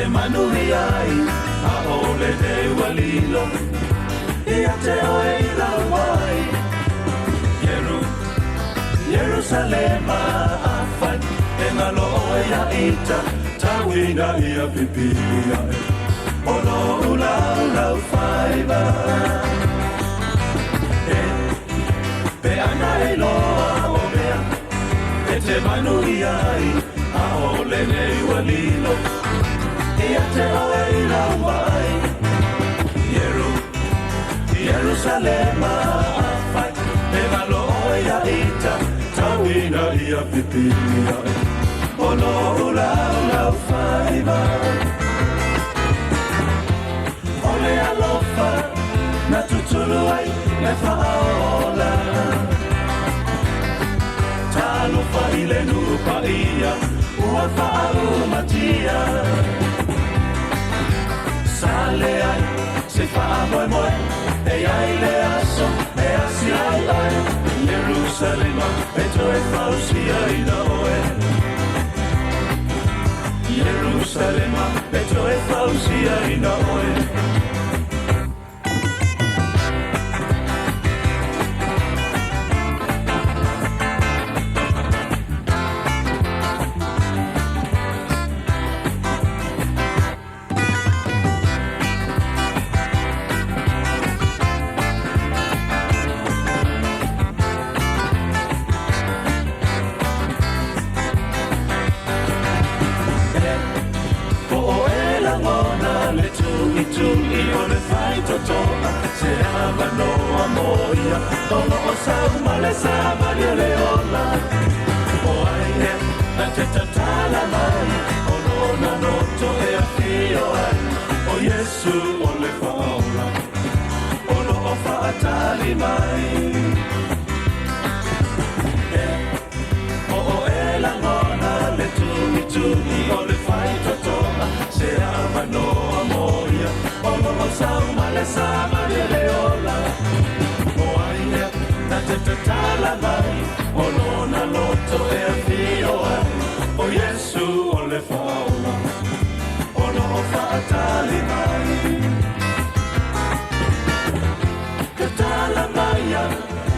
te manuiai, a ole te walilo, ia te oe I la wai. Jerusalema afai, e ngalo ia ita, tawina ia pipia, ono ulau faiba. Pe ana e loa o mea, e te manuiai, a ole nei walilo, ia te oe I la wai. Jerusalema afai, e ngalo ia ita, tawina ia pipia, ono ulau faiba. Ole alofa, na tutulu ai, e whaola. Talofa I le nupa ia, ua whaau matia. Sale ai, se wha moe moe, e ai le aso, e asi ai ai. Jerusalema, e toe fausia I na oe. Jerusalema, e toe fausia I na oe.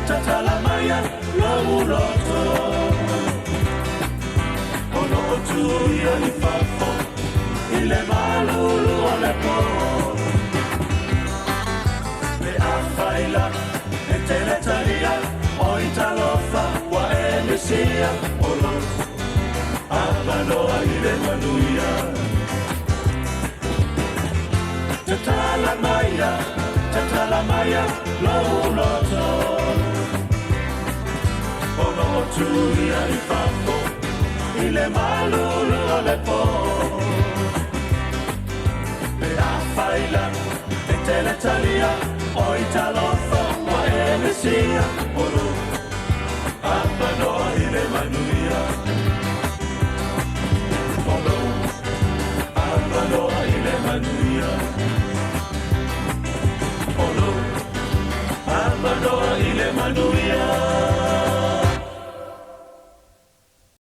Tatalamaya, Lauroto, Ono Otuya Nifafo, Ile Malulu Olepo, Me Afaila, Eteletaria, Oitalofa, Wa Emesia, Ono, Amanoa Ile Manuia, Tatalamaya, Lauroto, Ono Otuya Nifafo, Ile Malulu Olepo, Me Afaila, Eteletaria, Oitalofa, Wa Emesia, Ono, Amanoa Ile Manuia, Ono, Amanoa Ile Manuia.